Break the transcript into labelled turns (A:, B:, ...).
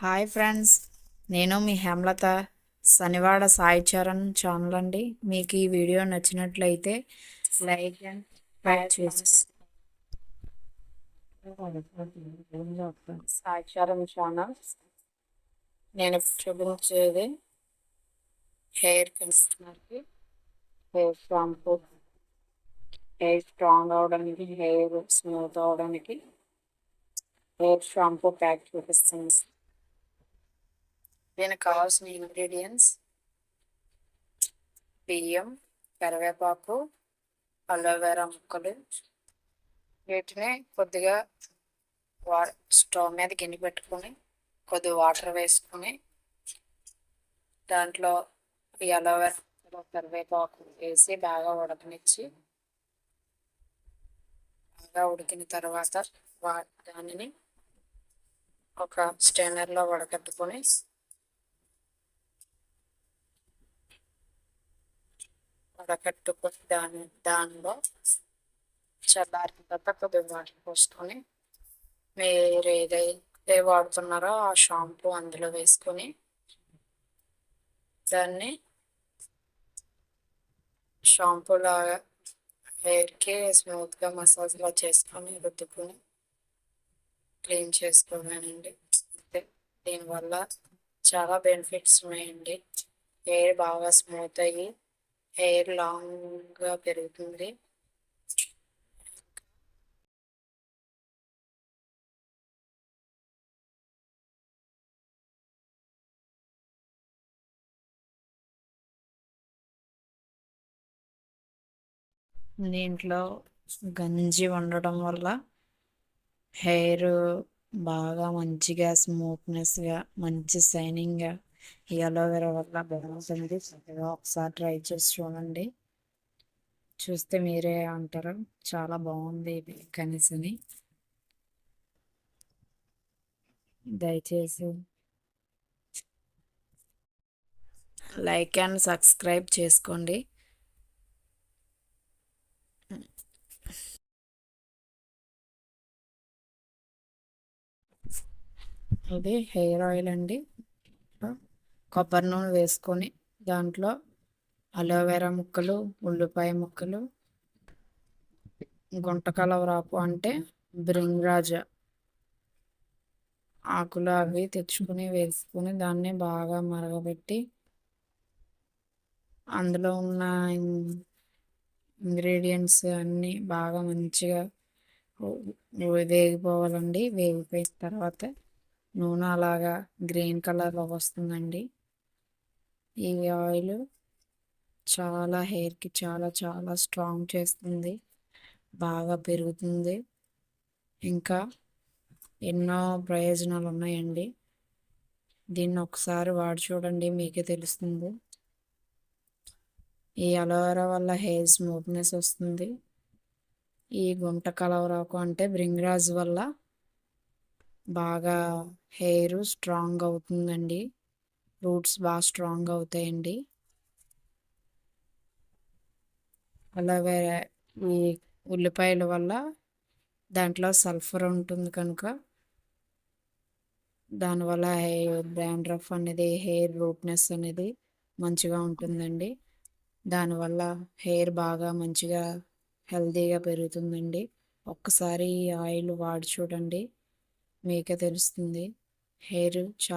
A: Hi friends, నేను మీ Hemalatha. Sanivada Sai Charan channel అండి. మీకు ఈ వీడియో నచ్చినట్లయితే లైక్ అండ్ షేర్ చేసి సాయి చరణ్ ఛానల్. నేను ఇప్పుడు చూపించేది హెయిర్ కండిషనర్కి, హెయిర్ షాంపూ, హెయిర్ స్ట్రాంగ్ అవడానికి, హెయిర్ స్మూత్ అవడానికి హెయిర్ షాంపూ ప్యాక్ చూపిస్తుంది. దీనికి కావాల్సిన ఇంగ్రీడియంట్స్: బియ్యం, కరివేపాకు, అలోవెరా ముక్కలు. వీటిని కొద్దిగా స్టవ్ మీద గిన్నె పెట్టుకొని కొద్దిగా వాటర్ వేసుకొని దాంట్లో ఈ అలోవెరా కరివేపాకు వేసి బాగా ఉడకనిచ్చి, బాగా ఉడికిన తర్వాత దానిని ఒక స్టైనర్లో వడకట్టుకొని దానిలో చల్లారిన తర్వాత కొద్దిగా వాటర్ పోసుకొని మీరు ఏదైతే వాడుతున్నారో ఆ షాంపూ అందులో వేసుకొని దాన్ని షాంపూలాగా హెయిర్కి స్మూత్గా మసాజ్లా చేసుకొని రుద్దుకొని క్లీన్ చేసుకోవాలండి. దీనివల్ల చాలా బెనిఫిట్స్ ఉన్నాయండి. హెయిర్ బాగా స్మూత్ అయ్యి హెయిర్ లాంగ్గా పెరుగుతుంది. దీంట్లో గంజి ఉండడం వల్ల హెయిర్ బాగా మంచిగా స్మూత్నెస్గా మంచి షైనింగ్గా ఈ అలోవెరా వల్ల బాగుంటుంది. ఒకసారి ట్రై చేసి చూడండి. చూస్తే మీరే అంటారు చాలా బాగుంది ఇది కనీసని. దయచేసి లైక్ అండ్ సబ్స్క్రైబ్ చేసుకోండి. ఇది హెయిర్ ఆయిల్ అండి. కొబ్బరి నూనె వేసుకొని దాంట్లో అలోవెరా ముక్కలు, ఉల్లిపాయ ముక్కలు, గుంటకలవరాకు అంటే భృంగరాజ ఆకులు అవి తెచ్చుకుని వేసుకుని దాన్ని బాగా మరగబెట్టి అందులో ఉన్న ఇంగ్రీడియంట్స్ అన్నీ బాగా మంచిగా వేగిపోవాలండి. వేగిపోయిన తర్వాత నూనె అలాగా గ్రీన్ కలర్లో వస్తుందండి. ఈ ఆయిల్ చాలా హెయిర్కి చాలా చాలా స్ట్రాంగ్ చేస్తుంది, బాగా పెరుగుతుంది. ఇంకా ఎన్నో ప్రయోజనాలు ఉన్నాయండి. దీన్ని ఒకసారి వాడి చూడండి, మీకే తెలుస్తుంది. ఈ అలోవెరా వల్ల హెయిర్ స్మూత్నెస్ వస్తుంది. ఈ గుంట కలవరాకు అంటే భృంగరాజ్ వల్ల బాగా హెయిర్ స్ట్రాంగ్ అవుతుందండి. రూట్స్ బాగా స్ట్రాంగ్ అవుతాయండి. అలాగే ఈ ఉల్లిపాయల వల్ల దాంట్లో సల్ఫర్ ఉంటుంది కనుక దానివల్ల హెయిర్ డాండ్రఫ్ అనేది, హెయిర్ రూట్నెస్ అనేది మంచిగా ఉంటుందండి. దానివల్ల హెయిర్ బాగా మంచిగా హెల్తీగా పెరుగుతుందండి. ఒక్కసారి ఈ ఆయిల్ వాడి చూడండి, మీకే తెలుస్తుంది. హెయిర్ చాలా